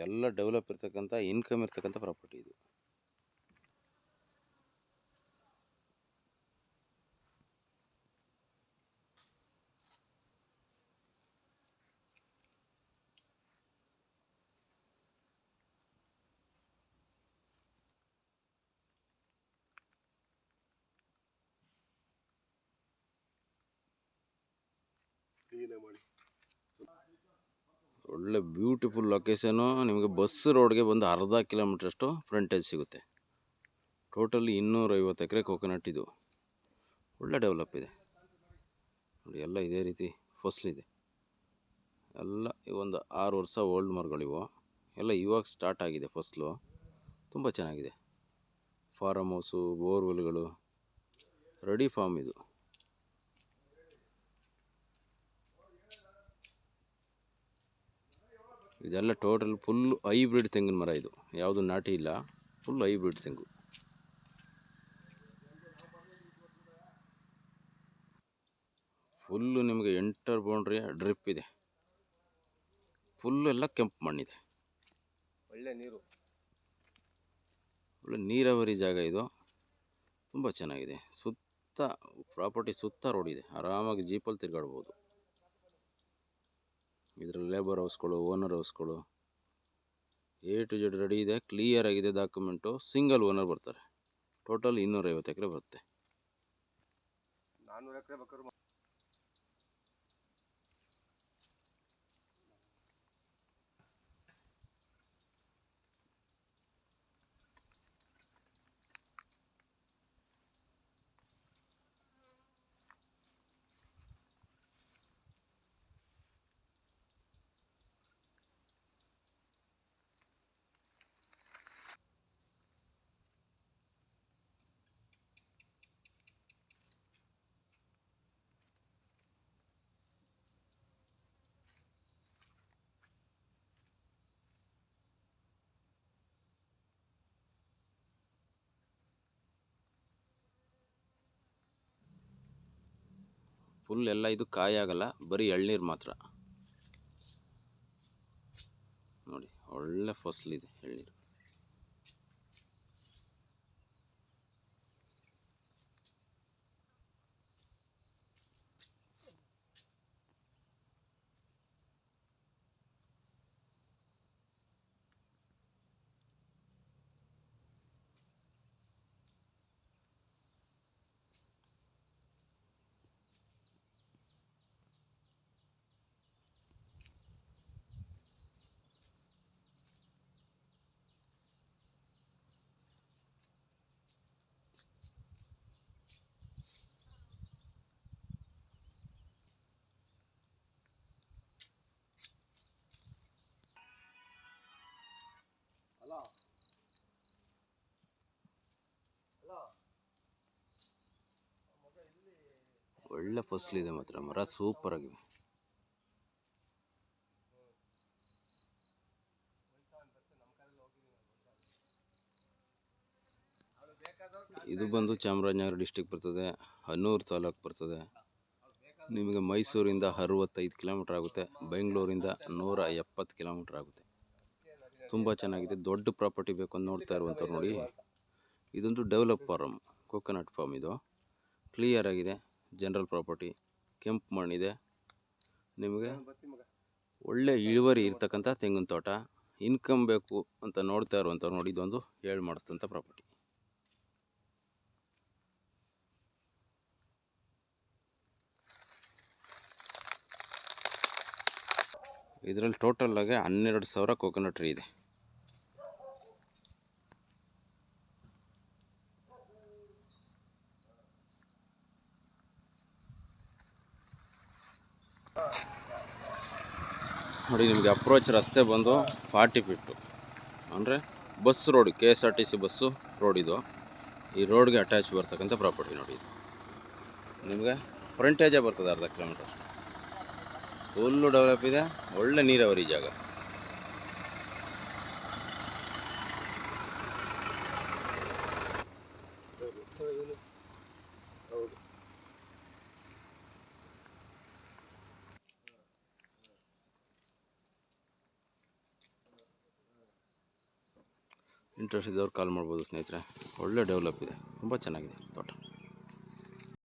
ಎಲ್ಲ ಡೆವಲಪ್ ಇರ್ತಕ್ಕಂಥ ಇನ್ಕಮ್ ಇರ್ತಕ್ಕಂಥ ಪ್ರಾಪರ್ಟಿ ಇದು. ಒಳ್ಳೆ ಬ್ಯೂಟಿಫುಲ್ ಲೊಕೇಶನು. ನಿಮಗೆ ಬಸ್ ರೋಡ್ಗೆ ಬಂದು ಅರ್ಧ ಕಿಲೋಮೀಟ್ರಷ್ಟು ಫ್ರಂಟೇಜ್ ಸಿಗುತ್ತೆ. ಟೋಟಲಿ 250 ಎಕರೆ ಕೋಕೋನಟ್ ಇದು. ಒಳ್ಳೆ ಡೆವಲಪ್ ಇದೆ ನೋಡಿ. ಎಲ್ಲ ಇದೇ ರೀತಿ ಫಸಲಿದೆ. ಎಲ್ಲ ಒಂದು 6 ವರ್ಷ ಓಲ್ಡ್ ಮರಗಳಿವು. ಎಲ್ಲ ಇವಾಗ ಸ್ಟಾರ್ಟ್ ಆಗಿದೆ ಫಸಲು. ತುಂಬ ಚೆನ್ನಾಗಿದೆ. ಫಾರಮ್ ಹೌಸು, ಬೋರ್ವೆಲ್ಗಳು, ರೆಡಿ ಫಾರ್ಮ್ ಇದು. ಇದೆಲ್ಲ ಟೋಟಲ್ ಫುಲ್ ಹೈಬ್ರಿಡ್ ತೆಂಗಿನ ಮರ ಇದು. ಯಾವುದು ನಾಟಿ ಇಲ್ಲ, ಫುಲ್ ಹೈಬ್ರಿಡ್ ತೆಂಗು. ಫುಲ್ಲು ನಿಮಗೆ ಎಂಟರ್ ಬೌಂಡ್ರಿ ಡ್ರಿಪ್ ಇದೆ. ಫುಲ್ಲು ಎಲ್ಲ ಕೆಂಪು ಮಣ್ಣಿದೆ. ಒಳ್ಳೆ ನೀರು, ಒಳ್ಳೆ ನೀರಾವರಿ ಜಾಗ ಇದು. ತುಂಬ ಚೆನ್ನಾಗಿದೆ. ಸುತ್ತ ಪ್ರಾಪರ್ಟಿ ಸುತ್ತ ರೋಡ್ ಇದೆ. ಆರಾಮಾಗಿ ಜೀಪಲ್ಲಿ ತಿರುಗಾಡ್ಬೋದು. ಇದರಲ್ಲಿ ಲೇಬರ್ ಹೌಸ್ಗಳು, ಓನರ್ ಹೌಸ್ಗಳು A to Z ರೆಡಿ ಇದೆ. ಕ್ಲಿಯರ್ ಆಗಿದೆ ಡಾಕ್ಯುಮೆಂಟು. ಸಿಂಗಲ್ ಓನರ್ ಬರ್ತಾರೆ. ಟೋಟಲ್ 250 ಎಕರೆ ಬರುತ್ತೆ. 400 ಎಕರೆ ಬೇಕಾದ್ರೂ ಫುಲ್ ಎಲ್ಲ ಇದು ಕಾಯಾಗಲ್ಲ, ಬರೀ ಎಳ್ನೀರು ಮಾತ್ರ ನೋಡಿ. ಒಳ್ಳೆ ಫಸಲಿದೆ ಎಳ್ನೀರು. ಒಳ್ಳೆ ಫಸಲಿದೆ ಮಾತ್ರ. ಮರ ಸೂಪರ್ ಆಗಿದೆ. ಇದು ಬಂದು ಚಾಮರಾಜನಗರ ಡಿಸ್ಟಿಕ್ ಬರ್ತದೆ, ಹನ್ನೂರು ತಾಲೂಕು ಬರ್ತದೆ. ನಿಮಗೆ ಮೈಸೂರಿಂದ 65 ಕಿಲೋಮೀಟ್ರ್ ಆಗುತ್ತೆ, ಬೆಂಗಳೂರಿಂದ 170 ಕಿಲೋಮೀಟ್ರ್ ಆಗುತ್ತೆ. ತುಂಬ ಚೆನ್ನಾಗಿದೆ. ದೊಡ್ಡ ಪ್ರಾಪರ್ಟಿ ಬೇಕು ಅಂತ ನೋಡ್ತಾ ಇರುವಂಥವ್ರು ನೋಡಿ. ಇದೊಂದು ಡೆವಲಪ್ ಫಾರಮ್, ಕೋಕೋನಟ್ ಫಾರ್ಮ್ ಇದು. ಕ್ಲಿಯರ್ ಆಗಿದೆ. ಜನರಲ್ ಪ್ರಾಪರ್ಟಿ, ಕೆಂಪು ಮಣ್ಣಿದೆ. ನಿಮಗೆ ಒಳ್ಳೆ ಇಳುವರಿ ಇರ್ತಕ್ಕಂಥ ತೆಂಗಿನ ತೋಟ. ಇನ್ಕಮ್ ಬೇಕು ಅಂತ ನೋಡ್ತಾ ಇರುವಂಥವ್ರು ನೋಡಿ, ಇದೊಂದು ಹೇಳಿ ಮಾಡಿಸ್ತಂಥ ಪ್ರಾಪರ್ಟಿ. ಇದರಲ್ಲಿ ಟೋಟಲಾಗಿ 12,000 ಕೋಕೋನಟ್ ಟ್ರೀ ಇದೆ. ನೋಡಿ, ನಿಮಗೆ ಅಪ್ರೋಚ್ ರಸ್ತೆ ಬಂದು 40 ಫೀಟು ಅಂದರೆ bus road, KSRTC bus road ಇದು. ಈ ರೋಡ್ಗೆ ಅಟ್ಯಾಚ್ ಬರ್ತಕ್ಕಂಥ ಪ್ರಾಪರ್ಟಿ ನೋಡಿ. ಇದು ನಿಮಗೆ ಫ್ರಂಟೇಜೇ ಬರ್ತದೆ, ಅರ್ಧ ಕಿಲೋಮೀಟರ್ ಅಷ್ಟು. ಫುಲ್ಲು ಡೆವಲಪ್ ಇದೆ. ಒಳ್ಳೆ ನೀರಾವರಿ ಜಾಗ. ಇಂಟ್ರೆಸ್ಟ್ ಇದ್ದವ್ರು ಕಾಲ್ ಮಾಡ್ಬೋದು ಸ್ನೇಹಿತರೆ. ಒಳ್ಳೆ ಡೆವಲಪ್ ಇದೆ, ತುಂಬ ಚೆನ್ನಾಗಿದೆ ತೋಟ.